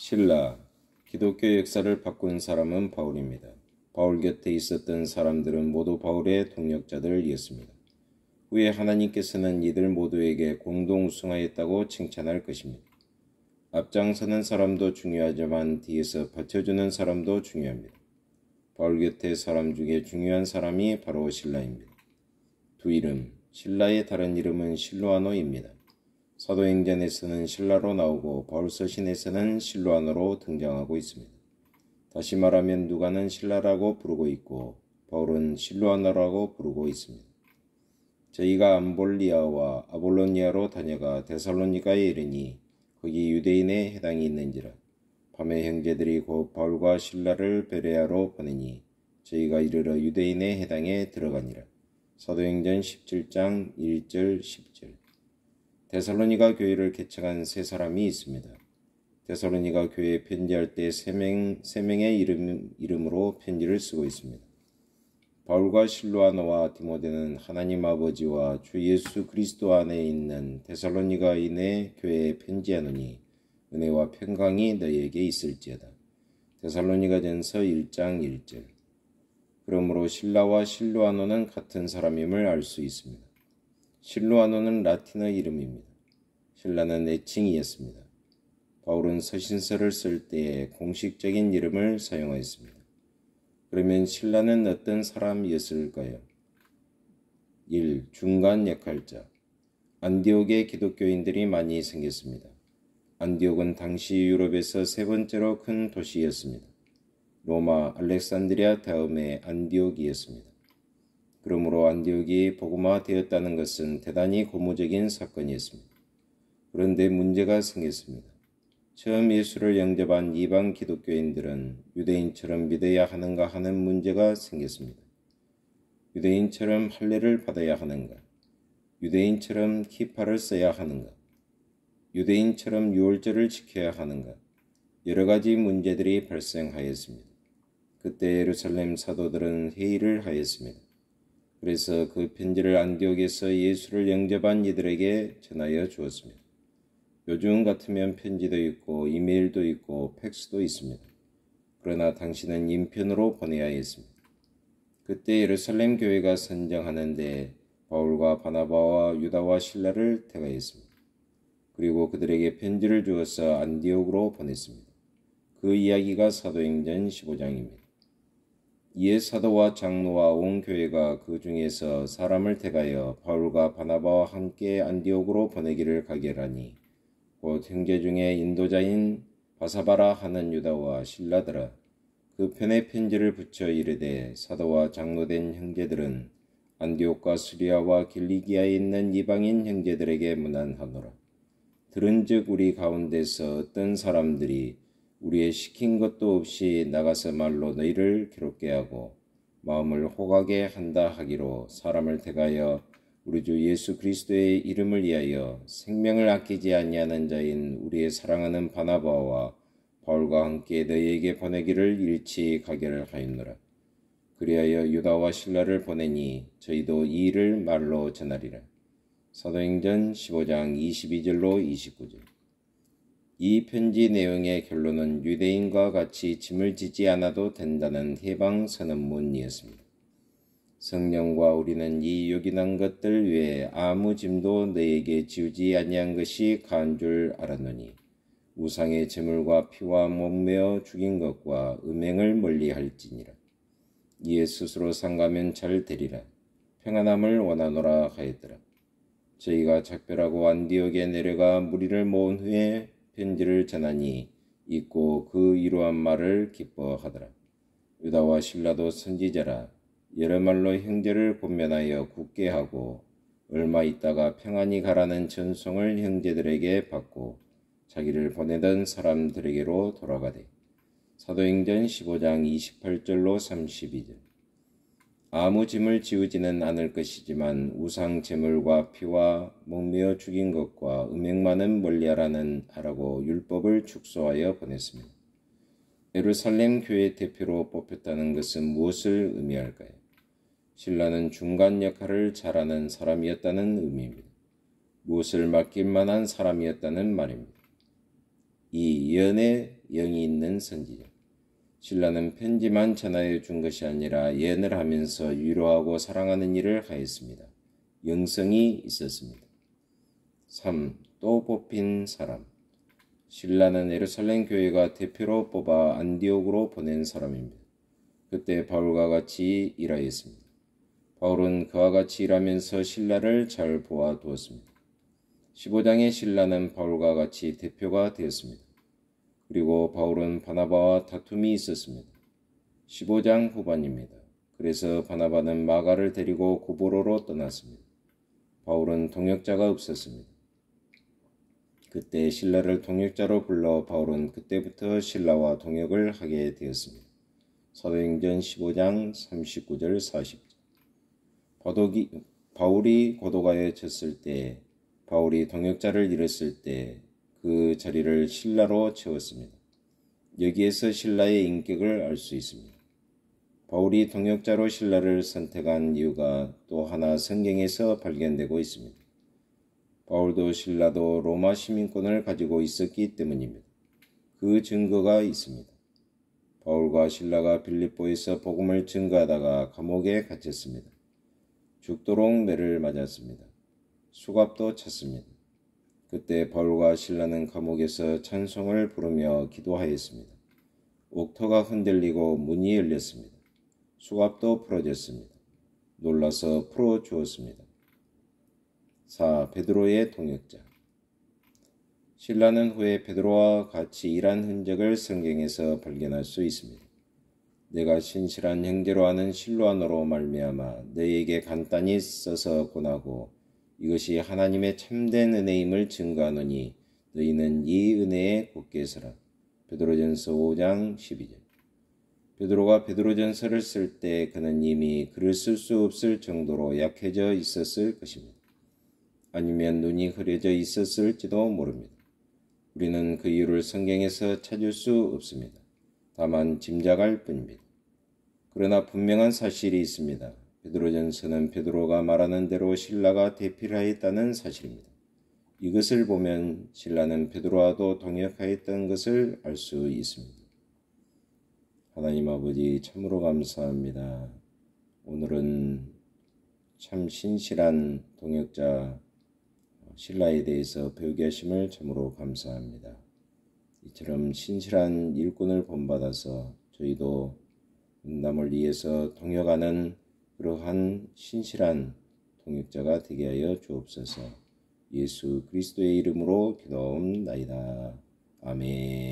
신라, 기독교 역사를 바꾼 사람은 바울입니다. 바울 곁에 있었던 사람들은 모두 바울의 동역자들이었습니다. 후에 하나님께서는 이들 모두에게 공동 우승하였다고 칭찬할 것입니다. 앞장서는 사람도 중요하지만 뒤에서 받쳐주는 사람도 중요합니다. 바울 곁에 사람 중에 중요한 사람이 바로 신라입니다. 두 이름, 신라의 다른 이름은 실로아노입니다. 사도행전에서는 신라로 나오고 바울서신에서는 실로아노로 등장하고 있습니다. 다시 말하면 누가는 신라라고 부르고 있고 바울은 실로아노라고 부르고 있습니다. 저희가 암볼리아와 아볼로니아로 다녀가 데살로니가에 이르니 거기 유대인의 해당이 있는지라. 밤에 형제들이 곧 바울과 신라를 베레아로 보내니 저희가 이르러 유대인의 해당에 들어가니라. 사도행전 17장 1절 10절. 데살로니가 교회를 개척한 세 사람이 있습니다. 데살로니가 교회에 편지할 때 세 명의 이름으로 편지를 쓰고 있습니다. 바울과 실로아노와 디모데는 하나님 아버지와 주 예수 그리스도 안에 있는 데살로니가인의 교회에 편지하노니 은혜와 평강이 너희에게 있을지어다. 데살로니가전서 1장 1절. 그러므로 신라와 실로아노는 같은 사람임을 알 수 있습니다. 실로아노는 라틴어 이름입니다. 신라는 애칭이었습니다. 바울은 서신서를 쓸 때에 공식적인 이름을 사용하였습니다. 그러면 신라는 어떤 사람이었을까요? 1. 중간 역할자. 안디옥에 기독교인들이 많이 생겼습니다. 안디옥은 당시 유럽에서 세 번째로 큰 도시였습니다. 로마, 알렉산드리아 다음에 안디옥이었습니다. 그러므로 안디옥이 복음화되었다는 것은 대단히 고무적인 사건이었습니다. 그런데 문제가 생겼습니다. 처음 예수를 영접한 이방 기독교인들은 유대인처럼 믿어야 하는가 하는 문제가 생겼습니다. 유대인처럼 할례를 받아야 하는가? 유대인처럼 키파를 써야 하는가? 유대인처럼 유월절을 지켜야 하는가? 여러 가지 문제들이 발생하였습니다. 그때 예루살렘 사도들은 회의를 하였습니다. 그래서 그 편지를 안디옥에서 예수를 영접한 이들에게 전하여 주었습니다. 요즘 같으면 편지도 있고 이메일도 있고 팩스도 있습니다. 그러나 당시는 인편으로 보내야 했습니다. 그때 예루살렘 교회가 선정하는데 바울과 바나바와 유다와 실라를 택하였습니다. 그리고 그들에게 편지를 주어서 안디옥으로 보냈습니다. 그 이야기가 사도행전 15장입니다. 이에 사도와 장로와 온 교회가 그 중에서 사람을 택하여 바울과 바나바와 함께 안디옥으로 보내기를 가결하니 곧 형제 중에 인도자인 바사바라 하는 유다와 실라더라. 그 편에 편지를 붙여 이르되 사도와 장로된 형제들은 안디옥과 수리아와 길리기아에 있는 이방인 형제들에게 문안하노라. 들은즉 우리 가운데서 어떤 사람들이 우리의 시킨 것도 없이 나가서 말로 너희를 괴롭게 하고 마음을 혹하게 한다 하기로 사람을 택하여 우리 주 예수 그리스도의 이름을 위하여 생명을 아끼지 아니하는 자인 우리의 사랑하는 바나바와 바울과 함께 너희에게 보내기를 일치 가결하였노라. 그리하여 유다와 실라를 보내니 저희도 이 일을 말로 전하리라. 사도행전 15장 22절로 29절. 이 편지 내용의 결론은 유대인과 같이 짐을 지지 않아도 된다는 해방 선언문이었습니다. 성령과 우리는 이 요긴한 것들 외에 아무 짐도 너에게 지우지 아니한 것이 가한 줄 알았노니 우상의 제물과 피와 목매어 죽인 것과 음행을 멀리할지니라. 이에 스스로 상가면 잘 되리라. 평안함을 원하노라 하였더라. 저희가 작별하고 안디옥에 내려가 무리를 모은 후에 편지를 전하니 읽고 그 이러한 말을 기뻐하더라. 유다와 실라도 선지자라. 여러 말로 형제를 권면하여 굳게 하고 얼마 있다가 평안히 가라는 전송을 형제들에게 받고 자기를 보내던 사람들에게로 돌아가되. 사도행전 15장 28절로 32절. 아무 짐을 지우지는 않을 것이지만 우상 제물과 피와 목매어 죽인 것과 음행만은 멀리하라고 율법을 축소하여 보냈습니다. 예루살렘 교회 대표로 뽑혔다는 것은 무엇을 의미할까요? 신라는 중간 역할을 잘하는 사람이었다는 의미입니다. 무엇을 맡길 만한 사람이었다는 말입니다. 이 연애 영이 있는 선지자. 신라는 편지만 전하여 준 것이 아니라 예언을 하면서 위로하고 사랑하는 일을 하였습니다. 영성이 있었습니다. 3. 또 뽑힌 사람. 신라는 예루살렘 교회가 대표로 뽑아 안디옥으로 보낸 사람입니다. 그때 바울과 같이 일하였습니다. 바울은 그와 같이 일하면서 신라를 잘 보아두었습니다. 15장의 신라는 바울과 같이 대표가 되었습니다. 그리고 바울은 바나바와 다툼이 있었습니다. 15장 후반입니다. 그래서 바나바는 마가를 데리고 구보로로 떠났습니다. 바울은 동역자가 없었습니다. 그때 신라를 동역자로 불러 바울은 그때부터 신라와 동역을 하게 되었습니다. 사도행전 15장 39절 40절. 바울이 고도가에 졌을 때, 바울이 동역자를 잃었을 때 그 자리를 신라로 채웠습니다. 여기에서 신라의 인격을 알 수 있습니다. 바울이 동역자로 신라를 선택한 이유가 또 하나 성경에서 발견되고 있습니다. 바울도 신라도 로마 시민권을 가지고 있었기 때문입니다. 그 증거가 있습니다. 바울과 신라가 빌립보에서 복음을 증거하다가 감옥에 갇혔습니다. 죽도록 매를 맞았습니다. 수갑도 찼습니다. 그때 바울과 신라는 감옥에서 찬송을 부르며 기도하였습니다. 옥터가 흔들리고 문이 열렸습니다. 수갑도 풀어졌습니다. 놀라서 풀어주었습니다. 4. 베드로의 동역자. 신라는 후에 베드로와 같이 일한 흔적을 성경에서 발견할 수 있습니다. 내가 신실한 형제로 아는 실로아너로 말미암아 너희에게 간단히 써서 권하고 이것이 하나님의 참된 은혜임을 증거하노니 너희는 이 은혜에 굳게 서라. 베드로전서 5장 12절. 베드로가 베드로전서를 쓸 때 그는 이미 글을 쓸 수 없을 정도로 약해져 있었을 것입니다. 아니면 눈이 흐려져 있었을지도 모릅니다. 우리는 그 이유를 성경에서 찾을 수 없습니다. 다만 짐작할 뿐입니다. 그러나 분명한 사실이 있습니다. 베드로전서는 베드로가 말하는 대로 신라가 대필하였다는 사실입니다. 이것을 보면 신라는 베드로와도 동역하였던 것을 알 수 있습니다. 하나님 아버지 참으로 감사합니다. 오늘은 참 신실한 동역자 신라에 대해서 배우게 하심을 참으로 감사합니다. 이처럼 신실한 일꾼을 본받아서 저희도 남을 위해서 동역하는 그러한 신실한 동역자가 되게 하여 주옵소서. 예수 그리스도의 이름으로 기도하옵나이다. 아멘.